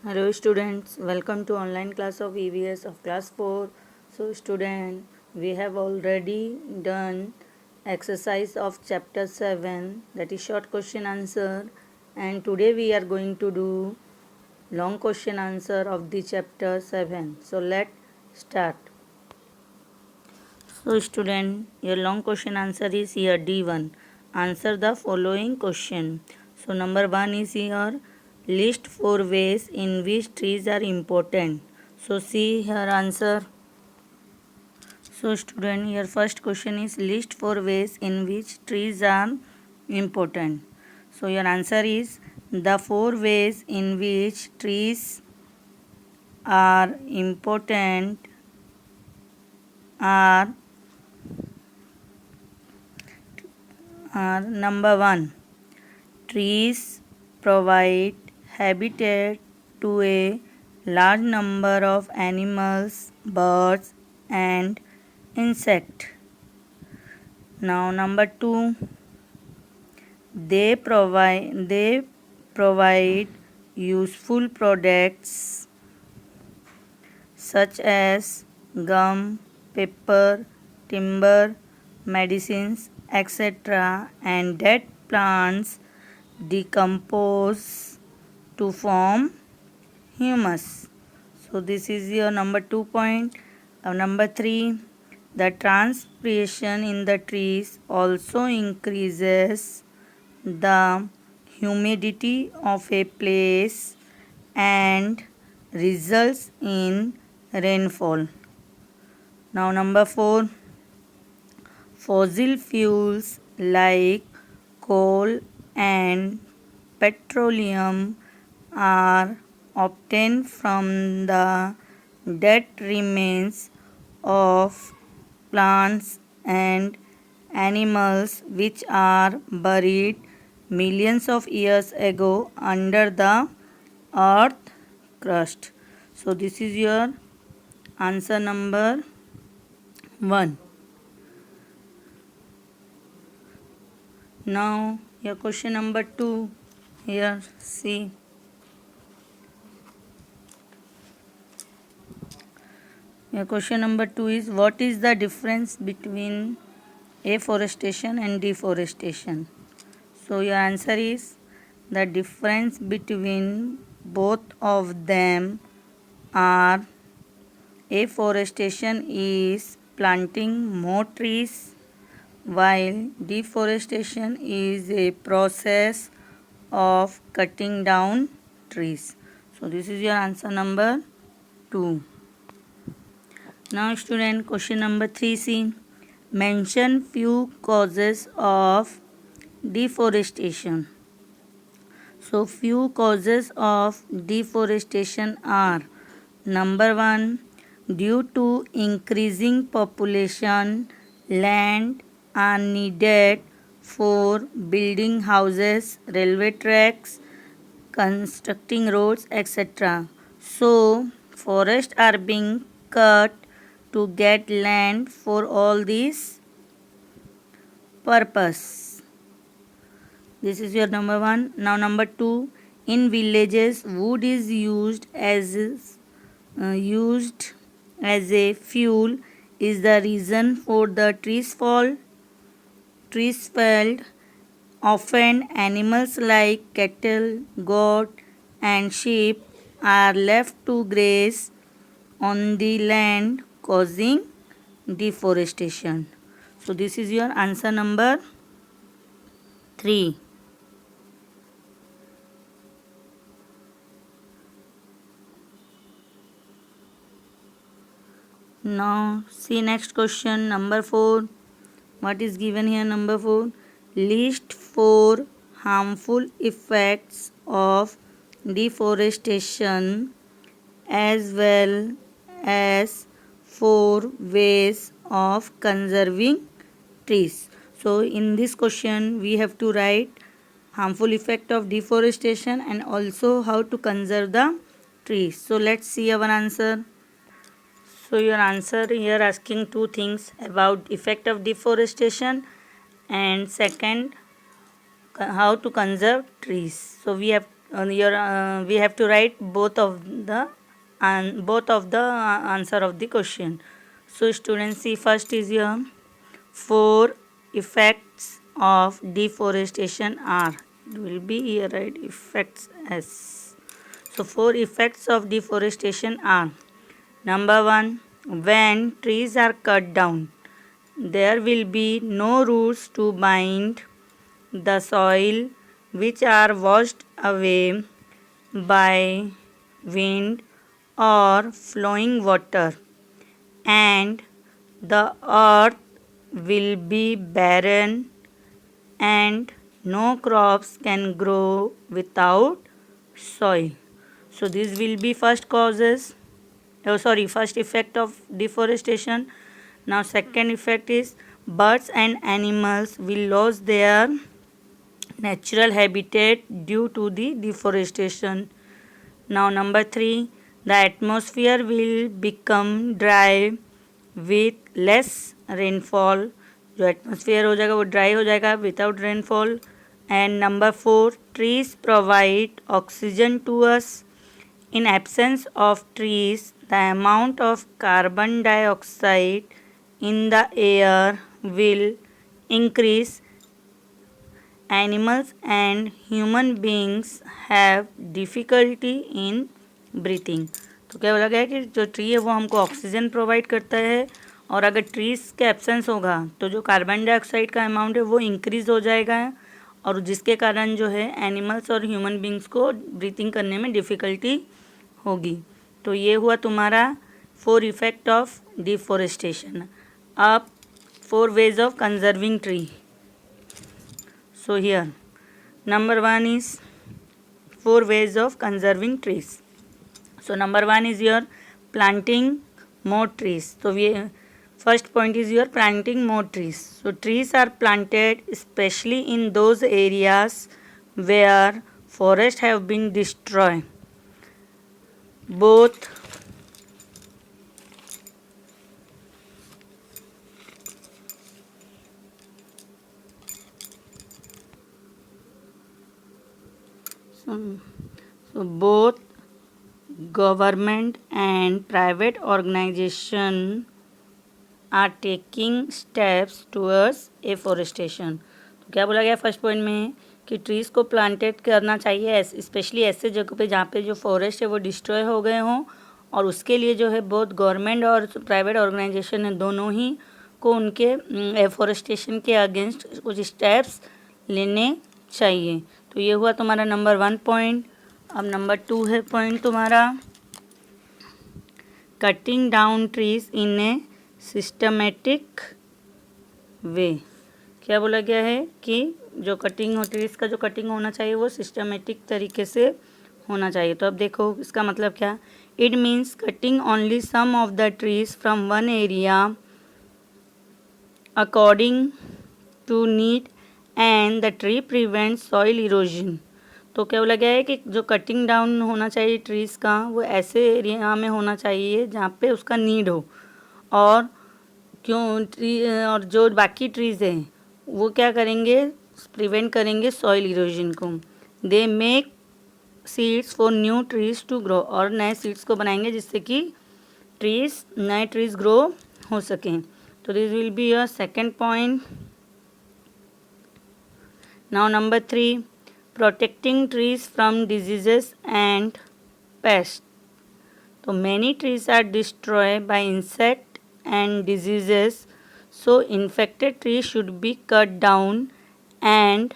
Hello students, welcome to online class of EVS of class 4. So student, we have already done exercise of chapter 7, that is short question answer, and today we are going to do long question answer of the chapter 7. So let's start. So student, your long question answer is here D1. Answer the following question. So number 1 is here, list 4 ways in which trees are important. So see here answer. So student, your first question is list 4 ways in which trees are important. So your answer is the 4 ways in which trees are important are number 1. Trees provide habitat to a large number of animals, birds, and insects. Now, number 2, they provide useful products such as gum, paper, timber, medicines, etc., and dead plants decompose to form humus. So this is your number 2 point. Number 3, the transpiration in the trees also increases the humidity of a place and results in rainfall. Now number 4, fossil fuels like coal and petroleum are obtained from the dead remains of plants and animals which are buried millions of years ago under the earth crust. So this is your answer number 1. Now your question number 2, here see. Your question number 2 is, what is the difference between afforestation and deforestation? So your answer is, the difference between both of them are, afforestation is planting more trees while deforestation is a process of cutting down trees. So this is your answer number 2. Now student, question number 3c. Mention few causes of deforestation. So few causes of deforestation are, number 1, due to increasing population, land are needed for building houses, railway tracks, constructing roads, etc. So forests are being cut to get land for all these purpose. This is your number 1. Now number 2, in villages wood is used as a fuel is the reason for the trees felled. Often animals like cattle, goat and sheep are left to graze on the land, causing deforestation. So this is your answer number 3. Now see next question number 4. What is given here? Number 4, list 4 harmful effects of deforestation as well as 4 ways of conserving trees. So in this question we have to write harmful effect of deforestation and also how to conserve the trees. So let's see our answer. So your answer here asking two things about effect of deforestation and second how to conserve trees. So we have We have to write both of the answer of the question. So students, see, first is your 4 effects of deforestation are. It will be here, right? Effects S. So 4 effects of deforestation are: number 1, when trees are cut down, there will be no roots to bind the soil, which are washed away by wind or flowing water, and the earth will be barren and no crops can grow without soil. So this will be first causes, first effect of deforestation. Now second effect is birds and animals will lose their natural habitat due to the deforestation. Now number 3, the atmosphere will become dry with less rainfall. जो atmosphere हो जाएगा वो dry हो जाएगा without rainfall. And number 4, trees provide oxygen to us. In absence of trees, the amount of carbon dioxide in the air will increase. Animals and human beings have difficulty in breathing. तो क्या बोला गया है कि जो tree है वो हमको ऑक्सीजन प्रोवाइड करता है, और अगर ट्रीज़ के एब्सेंस होगा तो जो कार्बन डाइऑक्साइड का अमाउंट है वो इंक्रीज़ हो जाएगा, और जिसके कारण जो है एनिमल्स और ह्यूमन बींग्स को ब्रीथिंग करने में डिफ़िकल्टी होगी. तो ये हुआ तुम्हारा 4 इफेक्ट ऑफ डिफोरेस्टेशन. अब 4 ways of conserving tree. So here number 1 is 4 ways of conserving trees. So number 1 is your planting more trees. So first point is your planting more trees. So trees are planted especially in those areas where forests have been destroyed. Both both government and private organization are taking steps towards afforestation. तो क्या बोला गया first point में कि trees को planted करना चाहिए, specially ऐसे जगह पे जहाँ पे जो फॉरेस्ट है वो डिस्ट्रॉय हो गए हों, और उसके लिए जो है बहुत गवर्नमेंट और प्राइवेट ऑर्गेनाइजेशन है दोनों ही को उनके एफोरेस्टेशन के अगेंस्ट कुछ स्टेप्स लेने चाहिए. तो ये हुआ तुम्हारा नंबर 1 पॉइंट. अब नंबर 2 है पॉइंट तुम्हारा cutting down trees in a systematic way. क्या बोला गया है कि जो कटिंग हो ट्रीज का जो कटिंग होना चाहिए वो सिस्टमेटिक तरीके से होना चाहिए. तो अब देखो इसका मतलब क्या. It means cutting only some of the trees from one area according to need and the tree prevent soil erosion. तो क्या बोला गया है कि जो कटिंग डाउन होना चाहिए ट्रीज़ का वो ऐसे एरिया में होना चाहिए जहाँ पे उसका नीड हो, और और जो बाकी ट्रीज़ हैं वो क्या करेंगे, प्रिवेंट करेंगे सॉइल इरोजन को. They make seeds for new trees to grow, और नए सीड्स को बनाएंगे जिससे कि नए ट्रीज ग्रो हो सकें. तो this will be your second point. Now number 3, protecting trees from diseases and pests. So many trees are destroyed by insect and diseases, so infected trees should be cut down and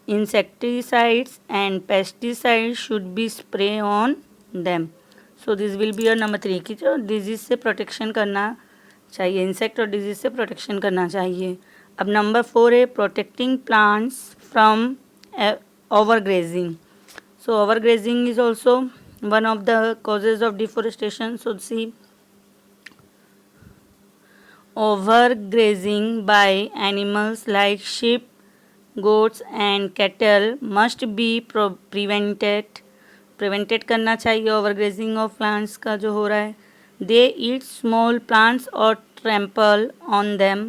insecticides and pesticides should be sprayed on them. So this will be your number 3 कि जो disease से protection करना चाहिए, insect और disease से protection करना चाहिए. अब नंबर 4 है protecting plants from overgrazing. So overgrazing is also one of the causes of deforestation. So see, overgrazing by animals like sheep, goats and cattle must be prevented करना चाहिए. overgrazing of plants का जो हो रहा है, they eat small plants or trample on them.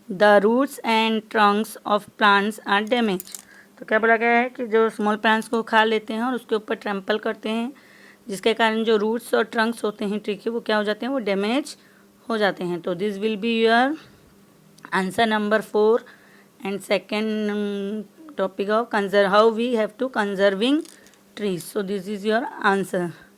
The roots and trunks of plants are damaged. तो क्या बोला गया है कि जो स्मॉल प्लांट्स को खा लेते हैं और उसके ऊपर ट्रैम्पल करते हैं, जिसके कारण जो रूट्स और ट्रंक्स होते हैं ट्री के वो क्या हो जाते हैं, वो डैमेज हो जाते हैं। तो this will be your answer number 4 and second topic of how we have to conserving trees. So this is your answer.